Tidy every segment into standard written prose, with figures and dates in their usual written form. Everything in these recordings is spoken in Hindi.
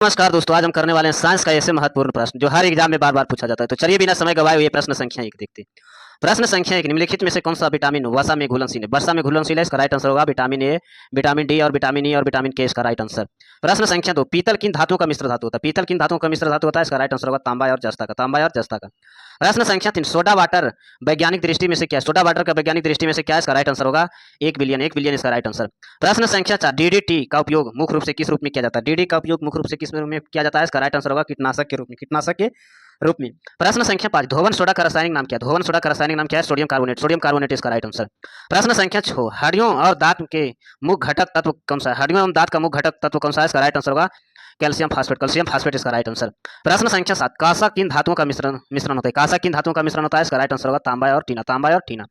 नमस्कार दोस्तों, आज हम करने वाले हैं साइंस का ऐसे महत्वपूर्ण प्रश्न जो हर एग्जाम में बार बार पूछा जाता है। तो चलिए बिना समय गवाए हुए प्रश्न संख्या 1 देखते हैं। प्रश्न संख्या 1, निम्नलिखित में से कौन सा विटामिन वसा में घुलनशील है? वर्षा में घुलनशील है, इसका राइट आंसर होगा विटामिन ए, विटामिन डी और विटामिन ई और विटामिन के, इसका राइट आंसर। प्रश्न संख्या 2, पीतल किन धातुओं का मिश्र धातु होता है? पीतल किन धातुओं का मिश्र धातु होता है? इसका राइट आंसर होगा तांबा और जस्ता का, तांबा और जस्ता का। प्रश्न संख्या 3, सोडा वाटर वैज्ञानिक दृष्टि में से क्या है? सोडा वाटर का वैज्ञानिक दृष्टि में से क्या है? इसका राइट आंसर होगा 1 बिलियन, 1 बिलियन इसका राइट आंसर। प्रश्न संख्या 4, डीडीटी का उपयोग मुख्य रूप से किस रूप में किया जाता है? डीडी का उपयोग मुख्य रूप से किस रूप में किया जाता है? इसका राइट आंसर होगा कीटनाशक के रूप में, कीटनाशक के रूप में। प्रश्न संख्या 5, धोवन सोडा का रासायनिक नाम क्या है? धोवन सोडा का रासायनिक नाम क्या है? सोडियम कार्बोनेट, सोडियम कार्बोनेट इसका राइट आंसर। प्रश्न संख्या 6, हड्डियों और दांत के मुख्य घटक तत्व कौन सा है? हड्डियों एवं दांत का मुख्य घटक तत्व कौन सा है? इसका राइट आंसर होगा कैल्शियम फास्फेट, कैल्शियम फास्फेट इसका राइट आंसर। प्रश्न संख्या 7, कांसा किन धातुओं का मिश्रण होता है? कांसा किन धातुओं का मिश्रण होता है? इसका राइट आंसर होगा तांबा और टीना, तांबा और टीना।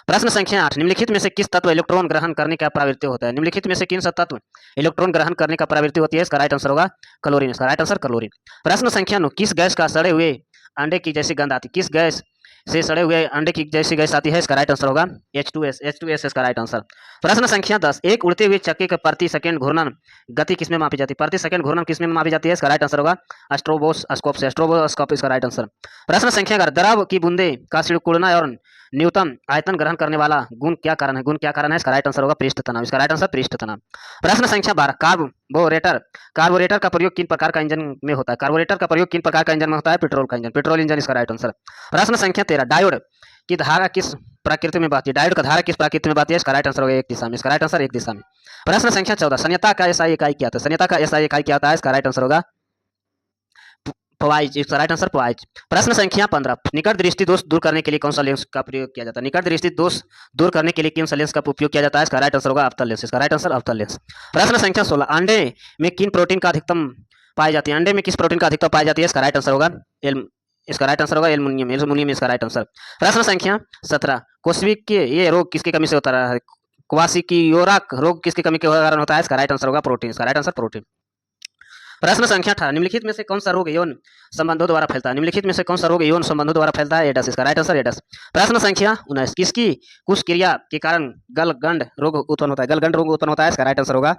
प्रश्न संख्या 8, निम्नलिखित में से किस तत्व इलेक्ट्रॉन ग्रहण करने का प्रवृत्ति होता है? निम्नलिखित में से किन सा तत्व इलेक्ट्रॉन ग्रहण करने का प्रवृत्ति होती है? इसका राइट आंसर होगा क्लोरीन, इसका राइट आंसर क्लोरीन। प्रश्न संख्या 9, किस गैस का सड़े हुए अंडे की जैसी गंध आती है? किस गैस से सड़े हुए अंडे की जैसी गैस आती है? इसका राइट आंसर होगा H2S, H2S इसका राइट आंसर। प्रश्न संख्या 10, एक उड़ते हुए चक्के का प्रति सेकंड घूर्णन गति किसमें मापी जाती है? प्रति सेकंड घूर्णन किसमें मापी जाती है? इसका राइट आंसर होगा स्ट्रोबोस्कोप से, स्ट्रोबोस्कोप इसका राइट आंसर। प्रश्न संख्या 11, द्रव की बूंदे का सिकुड़ना और न्यूनतम आयतन ग्रहण करने वाला गुण क्या कारण है? गुण क्या कारण है? इसका राइट आंसर होगा पृष्ठ तनाव, इसका राइट आंसर पृष्ठ तनाव। प्रश्न संख्या 12, कार्बोरेटर कार्बोरेटर का प्रयोग किन प्रकार का इंजन में होता है? कार्बोरेटर का प्रयोग किन प्रकार का इंजन में होता है? पेट्रोल का इंजन, पेट्रोल इंजन इसका राइट आंसर। प्रश्न संख्या 13, डायोड की धारा किस प्रकृति में बहती है? डायोड का धारा किस प्रकृति में बहती है? इसका राइट आंसर होगा एक दिशा में, इसका राइट आंसर एक दिशा में। प्रश्न संख्या 14, संयता का एसआई इकाई क्या होता है? संयता का एसआई इकाई क्या होता है? इसका राइट आंसर होगा पवाइज, इसका राइट आंसर पवाइज। प्रश्न संख्या 15, निकट दृष्टि दोष दूर करने के लिए कौन सा लेंस का प्रयोग किया जाता है? निकट दृष्टि दोष दूर करने के लिए कौन सा लेंस का उपयोग किया जाता है? इसका राइट आंसर होगा अवतल लेंस, इसका राइट आंसर अवतल लेंस। प्रश्न संख्या 16, अंडे में किन प्रोटीन का अधिकतम पाई जाती है? अंडे में किस प्रोटीन का अधिकतम पाई जाती है? इसका राइट आंसर होगा इसका राइट आंसर होगा एल्युमिनियम, एल्युमिनियम इसका राइट आंसर। प्रश्न संख्या 17, कोशिक के ये रोग किसकी कमी से होता है? क्वासिकियोरा रोग किसकी कमी के कारण होता है? इसका राइट आंसर होगा प्रोटीन, इसका राइट आंसर प्रोटीन। प्रश्न संख्या 18, निम्नलिखित में से कौन सा रोग यौन संबंधों द्वारा फैलता है? निम्नलिखित में से कौन सा रोग यौन संबंधों द्वारा फैलता है? एडस, इसका राइट आंसर एडस। प्रश्न संख्या 19, किसकी कुछ क्रिया के कारण गलगंड रोग उत्पन्न होता है? गलगंड रोग उत्पन्न होता है, इसका राइट आंसर होगा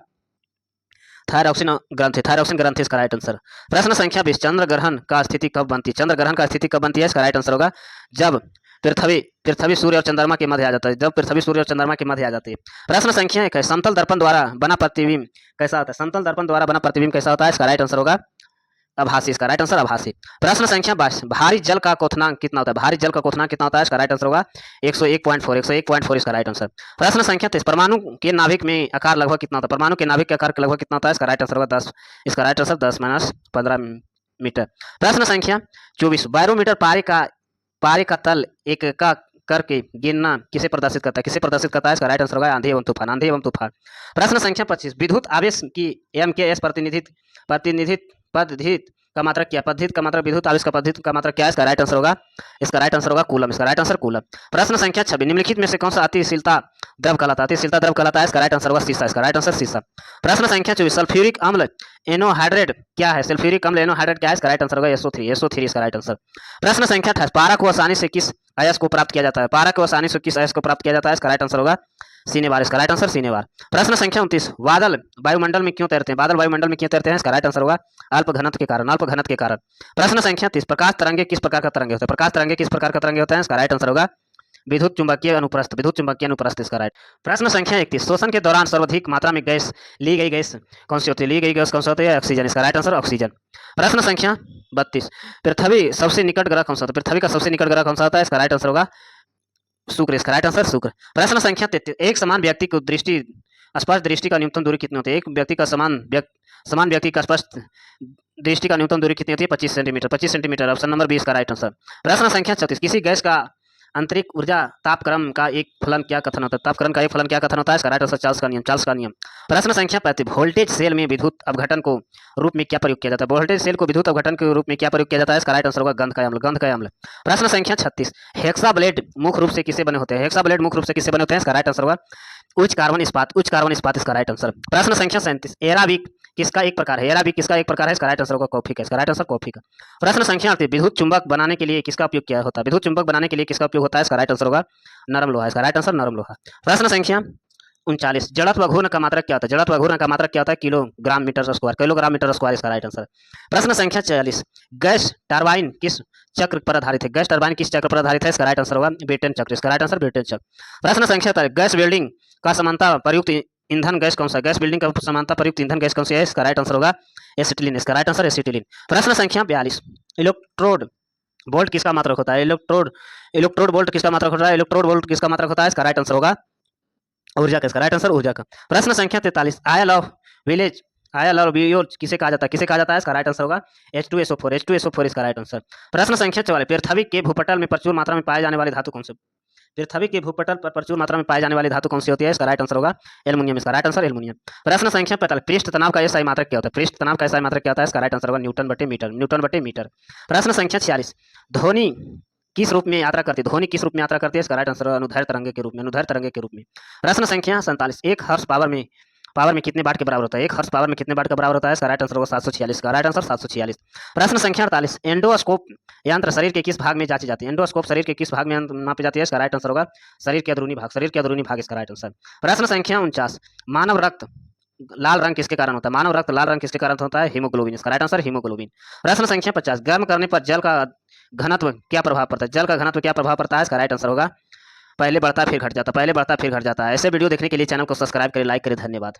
थायरॉक्सिन ग्रंथि, थायरॉक्सिन ग्रंथि इसका राइट आंसर। प्रश्न संख्या 20, चंद्र ग्रहण का स्थिति कब बनती है? चंद्र ग्रहण का स्थिति कब बनती है? इसका राइट आंसर होगा जब पृथ्वी सूर्य और चंद्रमा के मध्य आ जाता है, जब पृथ्वी सूर्य और चंद्रमा के मध्य आ जाती है। प्रश्न संख्या 1 है, समतल दर्पण द्वारा बना प्रतिबिंब कैसा होता है? समतल दर्पण द्वारा बना प्रतिबिंब कैसा होता है? इसका राइट आंसर होगा आभासी, इसका राइट आंसर आभासी। प्रश्न संख्या 22, भारी जल का क्वथनांक कितना होता है? भारी जल का क्वथनांक कितना होता है? इसका राइट आंसर होगा 101.4, 101.4 इसका राइट आंसर। प्रश्न संख्या 23, परमाणु के नाभिक में आकार लगभग कितना होता है? परमाणु के नाभिक के आकार लगभग कितना होता है? इसका राइट आंसर होगा 10, इसका राइट आंसर 10-15 मीटर। प्रश्न संख्या 24, बैरोमीटर पारे का तल एक का करके गिनना किसे प्रदर्शित करता है? किसे प्रदर्शित करता है? इसका राइट आंसर होगा आंधी एवं तूफान, आंधी एवं तूफान। प्रश्न संख्या 25, विद्युत आवेश की एमकेएस प्रतिनिधित्व पद्धति का मात्रक क्या? पद्धति का मात्रक विद्युत आवेश का पद्धति का मात्रक क्या है? इसका राइट आंसर होगा कूलम, इसका राइट आंसर कूलम। प्रश्न संख्या 26, निम्नलिखित में से कौन सा अतिशीलता द्रव कहलाता है? अतिशीलता द्रव कहलाता है, इसका राइट आंसर होगा शीशा, इसका राइट आंसर शीशा। प्रश्न संख्या 24, सल्फ्यूरिक अम्ल एनोहाइड्रेट क्या है? सल्फ्यूरिक अम्ल एनोहाइड्रेट क्या है? इसका राइट आंसर होगा SO3 इसका राइट आंसर। प्रश्न संख्या 28, पारा को आसानी से किस अयस्क को प्राप्त किया जाता है? पारा को आसानी से किस अयस्क को प्राप्त किया जाता है? इसका राइट आंसर होगा सिनेबार, इसका राइट आंसर सिनेबार। प्रश्न संख्या 29, बादल वायुमंडल में क्यों तैरते हैं? बादल वायुमंडल में क्यों तैरते हैं? इसका राइट आंसर होगा अल्प घनत्व के कारण, अल्प घनत्व के कारण। प्रश्न संख्या 30, प्रकाश तरंगे किस प्रकार का तरंगे होते हैं? प्रकाश तरंगे किस प्रकार का तरंगे होते हैं? इसका राइट आंसर होगा विद्युत चुंबकीय अनुप्रस्थ, विद्युत चुंबकीय अनुप्रस्थ इसका राइट। प्रश्न संख्या 31, शोषण के दौरान सर्वाधिक मात्रा में गैस ली गई गैस कौन सी होती है? ली गई गैस कौन सी होती है? ऑक्सीजन, इसका राइट आंसर ऑक्सीजन। प्रश्न संख्या 32, पृथ्वी सबसे निकट ग्रह कौन सा होता है? पृथ्वी का सबसे निकट ग्रह कौन सा होता है? इसका राइट आंसर होगा शुक्र, इसका राइट आंसर शुक्र। प्रश्न संख्या 33, एक समान व्यक्ति को स्पष्ट दृष्टि का न्यूनतम दूरी कितनी होती है? एक व्यक्ति का समान व्यक्ति का स्पष्ट दृष्टि का न्यूनतम दूरी कितनी होती है? 25 सेंटीमीटर, 25 सेंटीमीटर ऑप्शन नंबर 20 का राइट आंसर। प्रश्न संख्या 36, किसी गैस का आंतरिक ऊर्जा तापक्रम का एक फलन क्या कथन होता है? तापक्रम का एक फलन क्या कथन होता है? इसका राइट आंसर चार्ल्स का नियम, चार्ल्स का नियम। प्रश्न संख्या 35, वोल्टेज सेल में विद्युत अपघटन को रूप में क्या प्रयोग किया जाता है? वोल्टेज सेल को विद्युत अपघटन के रूप में क्या प्रयोग किया जाता है? इसका राइट आंसर होगा गंध का अम्ल, गंध का अम्ल। प्रश्न संख्या 36, हेक्सा ब्लेड मुख्य रूप से किससे बने होते हैं? हेक्सा ब्लेड मुख्य रूप से किससे बने होते हैं? इसका राइट आंसर होगा उच्च कार्बन इस्पात इसका राइट आंसर। प्रश्न संख्या 37, एराबिक किसका एक प्रकार है? एराबिक किसका एक प्रकार है? इसका राइट आंसर होगा कॉफी का, इसका राइट आंसर कॉफी का। प्रश्न संख्या 38, विद्युत चुंबक बनाने के लिए किसका उपयोग किया होता है? विद्युत चुंबक बनाने के लिए किसका उपयोग होता है? इसका राइट आंसर होगा नरम लोहा, इसका राइट आंसर नरम लोहा। प्रश्न संख्या 39 जड़त्व व घूर्ण का मात्रक क्या होता है? जड़त्व व घूर्ण का मात्रक क्या होता है? Kilogram metre square, kilogram metre square इसका राइट आंसर। प्रश्न संख्या 46 गैस टरबाइन किस चक्र पर आधारित है? गैस टरबाइन किस चक्र पर आधारित है? इसका राइट आंसर होगा ब्रेटन चक्र, इसका राइट आंसर ब्रेटन चक्र। प्रश्न संख्या 43 गैस वेल्डिंग का समानता प्रयुक्त ईंधन गैस कौन सा? गैस बिल्डिंग का समानता प्रयुक्त ईंधन गैस कौन सी है? इसका राइट आंसर होगा एसिटिलीन, इसका राइट आंसर एसिटिलीन। प्रश्न संख्या 42 इलेक्ट्रोड बोल्ट किसका मात्रक होता है? इलेक्ट्रोड इलेक्ट्रोड बोल्ट किसका मात्रक होता है? इलेक्ट्रोड बोल्ट किसका मात्रक होता है? इसका राइट आंसर होगा ऊर्जा का, इसका राइट आंसर ऊर्जा का। प्रश्न संख्या 43 आयल ऑफ विलेज, आयल और वियोज किसे कहा जाता है? किसे कहा जाता है? इसका राइट आंसर होगा H2SO4, H2SO4 इसका राइट आंसर। प्रश्न संख्या 44 पृथ्वी के भूपटल में प्रचुर मात्रा में पाए जाने वाली धातु कौन से? पृथ्वी के भूपटल पर प्रचुर मात्रा में पाए जाने वाली धातु कौन सी होती है? इसका राइट आंसर होगा एल्युमिनियम, इसका राइट आंसर एल्युमिनियम। प्रश्न संख्या 45 पृष्ठ तनाव का एसआई मात्रक क्या होता है? पृष्ठ तनाव का एसआई मात्रक क्या होता है? इसका राइट आंसर होगा न्यूटन बटे मीटर, न्यूटन बटे मीटर। प्रश्न संख्या 46 ध्वनि किस रूप में यात्रा करती है? ध्वनि किस रूप में यात्रा करती है? इसका राइट आंसर अनुदैर्घ्य तरंगे के रूप में, अनुदैर्घ्य तरंगे के रूप में। प्रश्न संख्या 47 एक हर्स पावर में कितने वाट के बराबर होता है? एक हर्स पावर में कितने वाट का बराबर होता है? इसका राइट आंसर होगा 746, का राइट आंसर 746। प्रश्न संख्या 48 एंडोस्कोप यंत्र शरीर के किस भाग में जांची जाती है? एंडोस्कोप शरीर के किस भाग में नापी जाती है? इसका राइट आंसर होगा शरीर के अंदरूनी भाग, शरीर के अंदरूनी भाग इसका राइट आंसर। प्रश्न संख्या 49 मानव रक्त लाल रंग किसके कारण होता है? मानव रक्त लाल रंग किसके कारण होता है? हीमोग्लोबिन, इसका राइट आंसर हीमोग्लोबिन। प्रश्न संख्या 50 गर्म करने पर जल का घनत्व क्या प्रभाव पड़ता है? जल का घनत्व क्या प्रभाव पड़ता है? इसका राइट आंसर होगा पहले बढ़ता फिर घट जाता, पहले बढ़ता फिर घट जाता है। ऐसे वीडियो देखने के लिए चैनल को सब्सक्राइब करें, लाइक करें, धन्यवाद।